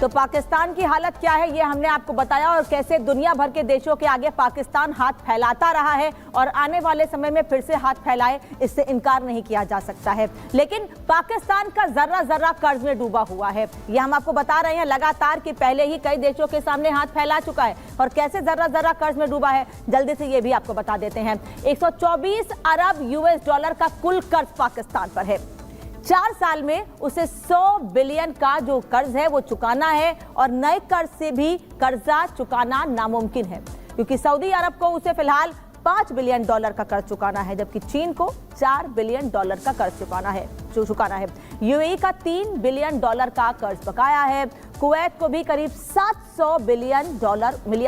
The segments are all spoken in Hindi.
तो पाकिस्तान की हालत क्या है ये हमने आपको बताया और कैसे दुनिया भर के देशों के आगे पाकिस्तान हाथ फैलाता रहा है और आने वाले समय में फिर से हाथ फैलाए, इससे इनकार नहीं किया जा सकता है। लेकिन पाकिस्तान का जर्रा जर्रा कर्ज में डूबा हुआ है, ये हम आपको बता रहे हैं लगातार कि पहले ही कई देशों के सामने हाथ फैला चुका है और कैसे जर्रा जर्रा कर्ज में डूबा है, जल्दी से ये भी आपको बता देते हैं। 124 अरब यूएस डॉलर का कुल कर्ज पाकिस्तान पर है। 4 साल में उसे 100 बिलियन का जो कर्ज है वो चुकाना है और नए कर्ज से भी कर्जा चुकाना नामुमकिन है, क्योंकि सऊदी अरब को उसे फिलहाल 5 बिलियन डॉलर का कर्ज चुकाना है, जबकि चीन को 4 बिलियन डॉलर का कर्ज चुकाना है। यूएई का 3 बिलियन डॉलर का कर्ज बकाया है। कुवैत को भी करीब 700 मिलियन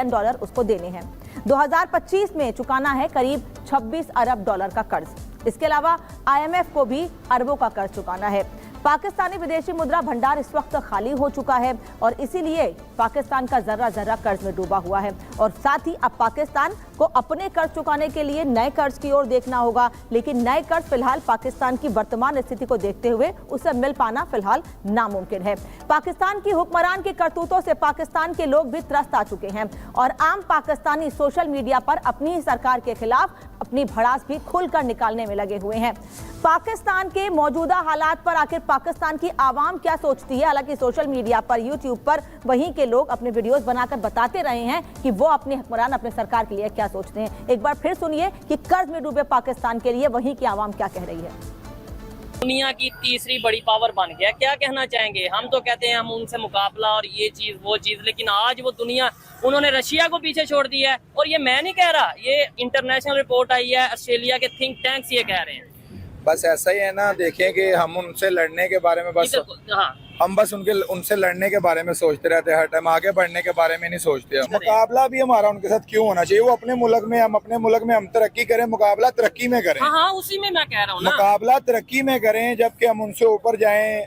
डॉलर उसको देने हैं। 2025 में चुकाना है करीब 26 अरब डॉलर का कर्ज। इसके अलावा IMF को भी अरबों का कर्ज चुकाना है। पाकिस्तानी विदेशी मुद्रा भंडार इस वक्त खाली हो चुका है और इसीलिए पाकिस्तान का जर्रा जर्रा कर्ज में डूबा हुआ है और साथ ही अब पाकिस्तान को अपने कर्ज चुकाने के लिए नए कर्ज की ओर देखना होगा, लेकिन नए कर्ज फिलहाल पाकिस्तान की वर्तमान स्थिति को देखते हुए उसे मिल पाना फिलहाल नामुमकिन है। पाकिस्तान की हुक्मरान की करतूतों से पाकिस्तान के लोग भी त्रस्त आ चुके हैं और आम पाकिस्तानी सोशल मीडिया पर अपनी सरकार के खिलाफ अपनी भड़ास भी खुलकर निकालने में लगे हुए हैं। पाकिस्तान के मौजूदा हालात पर आखिर पाकिस्तान की आवाम क्या सोचती है? हालांकि सोशल मीडिया पर, यूट्यूब पर वहीं के लोग अपने वीडियोस बनाकर बताते रहे हैं कि वो अपने हुक्मरान, अपने सरकार के लिए क्या सोचते हैं। एक बार फिर सुनिए कि कर्ज में डूबे पाकिस्तान के लिए वहीं की आवाम क्या कह रही है। दुनिया की तीसरी बड़ी पावर बन गया, क्या कहना चाहेंगे? हम तो कहते हैं हम उनसे मुकाबला और ये चीज वो चीज, लेकिन आज वो दुनिया, उन्होंने रशिया को पीछे छोड़ दिया है। और ये मैं नहीं कह रहा, ये इंटरनेशनल रिपोर्ट आई है, ऑस्ट्रेलिया के थिंक टैंक्स ये कह रहे हैं। बस ऐसा ही है ना, देखें कि हम उनसे लड़ने के बारे में हम बस उनसे लड़ने के बारे में सोचते रहते हैं हर टाइम, आगे बढ़ने के बारे में नहीं सोचते। मुकाबला भी हमारा उनके साथ क्यों होना चाहिए? वो अपने मुल्क में, हम अपने मुल्क में हम तरक्की करें, मुकाबला तरक्की में करें। हाँ, उसी में मैं कह रहा हूँ ना, मुकाबला तरक्की में करें, जबकि हम उनसे ऊपर जाएं।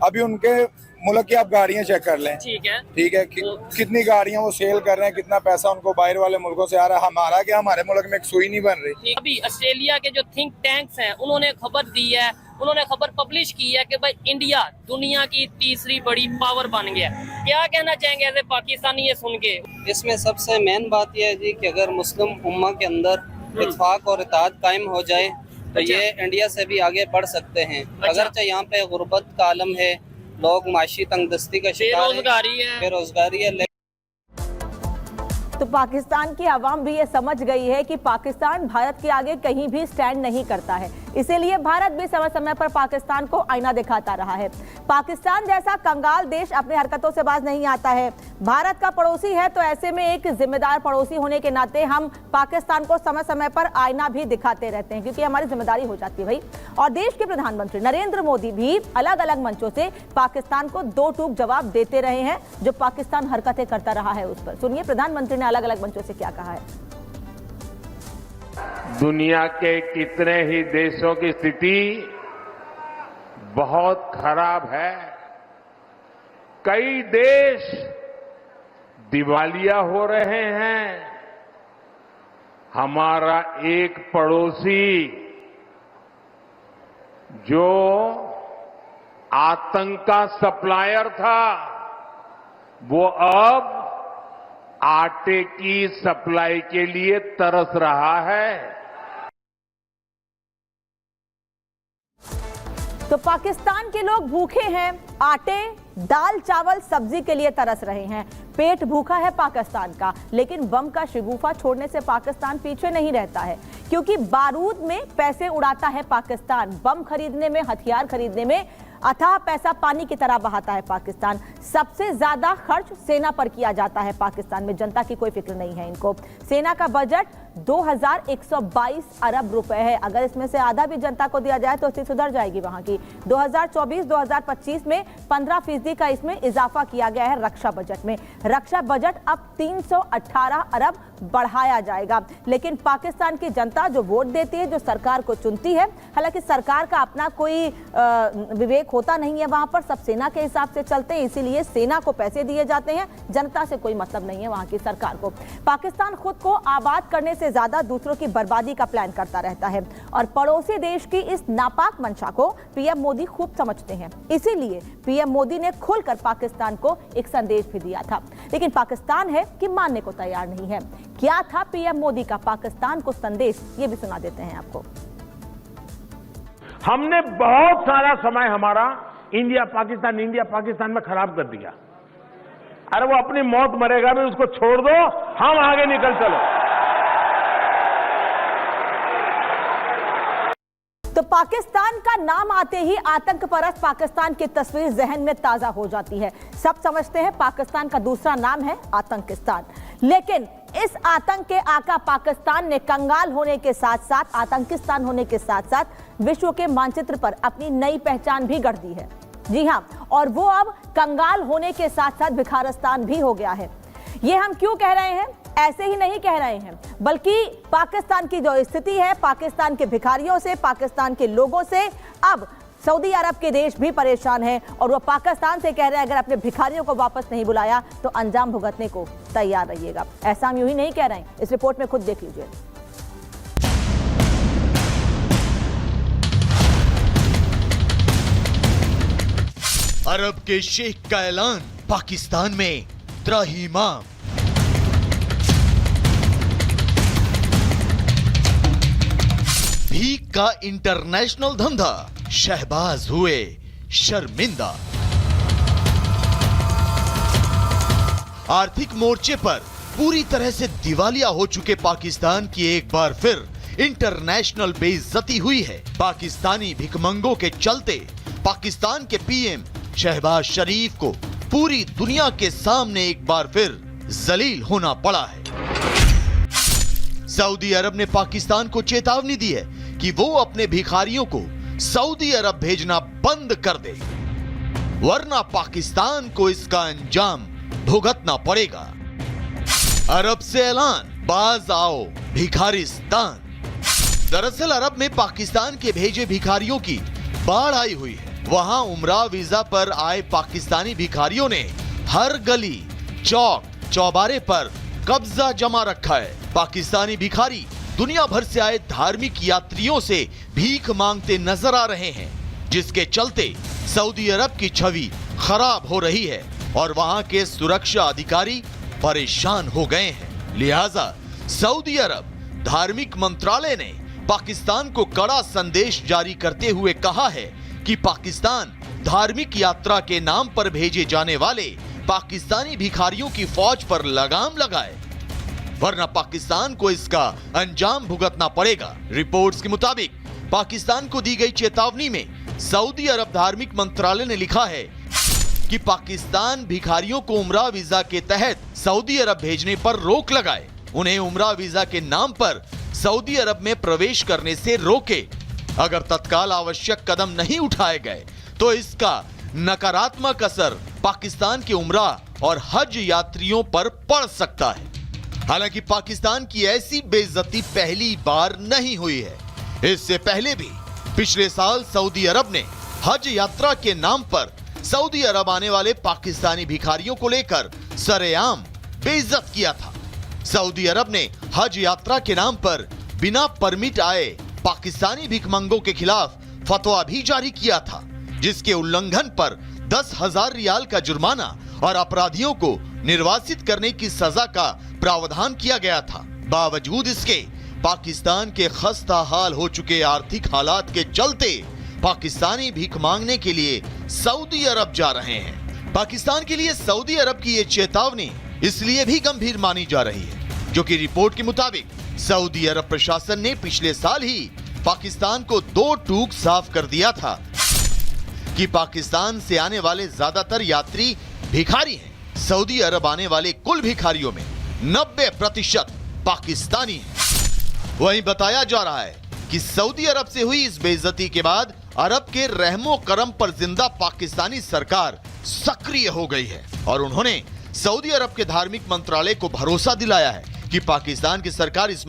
अभी उनके मुल्क की आप गाड़ियां चेक कर लें, ठीक है कितनी गाड़ियां वो सेल कर रहे हैं, कितना पैसा उनको बाहर वाले मुल्कों से आ रहा है। हमारा क्या, हमारे मुल्क में एक सुई नहीं बन रही। अभी ऑस्ट्रेलिया के जो थिंक टैंक्स हैं उन्होंने खबर दी है, उन्होंने खबर पब्लिश की है कि भाई इंडिया दुनिया की तीसरी बड़ी पावर बन गया। क्या कहना चाहेंगे ऐसे पाकिस्तानी ये सुन के? इसमें सबसे मेन बात यह है जी कि अगर मुस्लिम उम्मा के अंदर इत्तेफाक और इत्तेहाद कायम हो जाए तो ये इंडिया से भी आगे बढ़ सकते हैं। अगरचे यहाँ पे गुर्बत का आलम है, लोग माशी तंगदस्ती का शिकार है, बेरोजगारी है। तो पाकिस्तान की आवाम भी ये समझ गई है कि पाकिस्तान भारत के आगे कहीं भी स्टैंड नहीं करता है, इसीलिए भारत भी समय समय पर पाकिस्तान को आईना दिखाता रहा है। पाकिस्तान जैसा कंगाल देश अपनी हरकतों से बाज नहीं आता है। भारत का पड़ोसी है, तो ऐसे में एक जिम्मेदार पड़ोसी होने के नाते हम पाकिस्तान को समय समय पर आईना भी दिखाते रहते हैं, क्योंकि हमारी जिम्मेदारी हो जाती है भाई। और देश के प्रधानमंत्री नरेंद्र मोदी भी अलग अलग मंचों से पाकिस्तान को दो टूक जवाब देते रहे हैं जो पाकिस्तान हरकतें करता रहा है उस पर। सुनिए प्रधानमंत्री ने अलग अलग मंचों से क्या कहा है। दुनिया के कितने ही देशों की स्थिति बहुत खराब है। कई देश दिवालिया हो रहे हैं। हमारा एक पड़ोसी जो आतंक का सप्लायर था, वो अब आटे की सप्लाई के लिए तरस रहा है। तो पाकिस्तान के लोग भूखे हैं, आटे, दाल, चावल, सब्जी के लिए तरस रहे हैं। पेट भूखा है पाकिस्तान का, लेकिन बम का शिगुफा छोड़ने से पाकिस्तान पीछे नहीं रहता है, क्योंकि बारूद में पैसे उड़ाता है पाकिस्तान, बम खरीदने में, हथियार खरीदने में अथाह पैसा पानी की तरह बहाता है पाकिस्तान। सबसे ज्यादा खर्च सेना पर किया जाता है पाकिस्तान में, जनता की कोई फिक्र नहीं है इनको। सेना का बजट 2122 अरब रुपए है। अगर इसमें से आधा भी जनता को दिया जाए तो स्थिति सुधर जाएगी वहां की। 2024-2025 में 15% का इसमें इजाफा किया गया है रक्षा बजट में। रक्षा बजट अब 318 अरब बढ़ाया जाएगा। लेकिन पाकिस्तान की जनता जो वोट देती है, जो सरकार को चुनती है, हालांकि सरकार का अपना कोई विवेक होता नहीं है, वहां पर सब सेना के हिसाब से चलते हैं, इसीलिए सेना को पैसे दिए जाते हैं, जनता से कोई मतलब नहीं है वहां की सरकार को। पाकिस्तान खुद को आबाद करने से ज्यादा दूसरों की बर्बादी का प्लान करता रहता है और पड़ोसी देश की इस नापाक मंशा को पीएम मोदी खूब समझते हैं। इसीलिए पीएम मोदी ने खुलकर पाकिस्तान को एक संदेश भी दिया था, लेकिन पाकिस्तान है कि मानने को तैयार नहीं है। क्या था पीएम मोदी का पाकिस्तान को संदेश, ये भी सुना देते हैं आपको। हमने बहुत सारा समय हमारा इंडिया पाकिस्तान में खराब कर दिया। अरे वो अपनी मौत मरेगा भी, उसको छोड़ दो, हम आगे निकल चलो। तो पाकिस्तान का नाम आते ही आतंक परस्त पाकिस्तान की तस्वीर जहन में ताजा हो जाती है। सब समझते हैं पाकिस्तान का दूसरा नाम है आतंकिस्तान, लेकिन इस आतंक के आका पाकिस्तान ने कंगाल होने के साथ साथ, आतंकिस्तान होने के साथ साथ विश्व के मानचित्र पर अपनी नई पहचान भी गढ़ दी है। जी हां, और वो अब कंगाल होने के साथ साथ भिखारिस्तान भी हो गया है। ये हम क्यों कह रहे हैं? ऐसे ही नहीं कह रहे हैं, बल्कि पाकिस्तान की जो स्थिति है, पाकिस्तान के भिखारियों से, पाकिस्तान के लोगों से अब सऊदी अरब के देश भी परेशान है और वो पाकिस्तान से कह रहे हैं अगर अपने भिखारियों को वापस नहीं बुलाया तो अंजाम भुगतने को तैयार रहिएगा। ऐसा हम यूं ही नहीं कह रहे हैं, इस रिपोर्ट में खुद देख लीजिए। अरब के शेख का ऐलान, पाकिस्तान में त्राहिमाम। भीख का इंटरनेशनल धंधा, शहबाज हुए शर्मिंदा। आर्थिक मोर्चे पर पूरी तरह से दिवालिया हो चुके पाकिस्तान की एक बार फिर इंटरनेशनल बेइज्जती हुई है। पाकिस्तानी भिखमंगों के चलते पाकिस्तान के पीएम शहबाज शरीफ को पूरी दुनिया के सामने एक बार फिर जलील होना पड़ा है। सऊदी अरब ने पाकिस्तान को चेतावनी दी है कि वो अपने भिखारियों को सऊदी अरब भेजना बंद कर दे, वरना पाकिस्तान को इसका अंजाम भुगतना पड़ेगा। अरब से ऐलान, बाज आओ भिखारिस्तान। दरअसल अरब में पाकिस्तान के भेजे भिखारियों की बाढ़ आई हुई है। वहां उम्रा वीजा पर आए पाकिस्तानी भिखारियों ने हर गली, चौक, चौबारे पर कब्जा जमा रखा है। पाकिस्तानी भिखारी दुनिया भर से आए धार्मिक यात्रियों से भीख मांगते नजर आ रहे हैं, जिसके चलते सऊदी अरब की छवि खराब हो रही है और वहां के सुरक्षा अधिकारी परेशान हो गए हैं। लिहाजा सऊदी अरब धार्मिक मंत्रालय ने पाकिस्तान को कड़ा संदेश जारी करते हुए कहा है कि पाकिस्तान धार्मिक यात्रा के नाम पर भेजे जाने वाले पाकिस्तानी भिखारियों की फौज पर लगाम लगाए, वरना पाकिस्तान को इसका अंजाम भुगतना पड़ेगा। रिपोर्ट्स के मुताबिक पाकिस्तान को दी गई चेतावनी में सऊदी अरब धार्मिक मंत्रालय ने लिखा है कि पाकिस्तान भिखारियों को उम्रा वीजा के तहत सऊदी अरब भेजने पर रोक लगाए, उन्हें उम्रा वीजा के नाम पर सऊदी अरब में प्रवेश करने से रोके। अगर तत्काल आवश्यक कदम नहीं उठाए गए तो इसका नकारात्मक असर पाकिस्तान के उम्रा और हज यात्रियों पर पड़ सकता है। हालांकि पाकिस्तान की ऐसी बेइज्जती पहली बार नहीं हुई है। इससे पहले भी पिछले साल सऊदी अरब ने हज यात्रा के नाम पर सऊदी अरब आने वाले पाकिस्तानी भिखारियों को लेकर सरेआम बेइज्जत किया था। सऊदी अरब ने हज यात्रा के नाम पर बिना परमिट आए पाकिस्तानी भिखमंगों के खिलाफ फतवा भी जारी किया था, जिसके उल्लंघन पर 10,000 रियाल का जुर्माना और अपराधियों को निर्वासित करने की सजा का प्रावधान किया गया था। बावजूद इसके पाकिस्तान के खस्ता हाल हो चुके आर्थिक हालात के चलते पाकिस्तानी भीख मांगने के लिए सऊदी अरब जा रहे हैं। पाकिस्तान के लिए सऊदी अरब की ये चेतावनी इसलिए भी गंभीर मानी जा रही है क्योंकि रिपोर्ट के मुताबिक सऊदी अरब प्रशासन ने पिछले साल ही पाकिस्तान को 2 टूक साफ कर दिया था कि पाकिस्तान से आने वाले ज्यादातर यात्री भिखारी हैं। सऊदी अरब आने वाले कुल भिखारियों में 90% पाकिस्तानी हैं। वहीं बताया जा रहा है कि सऊदी अरब से हुई इस बेइज्जती के बाद अरब के रहमो करम पर जिंदा पाकिस्तानी सरकार सक्रिय हो गई है और उन्होंने सऊदी अरब के धार्मिक मंत्रालय को भरोसा दिलाया है कि पाकिस्तान की सरकार इस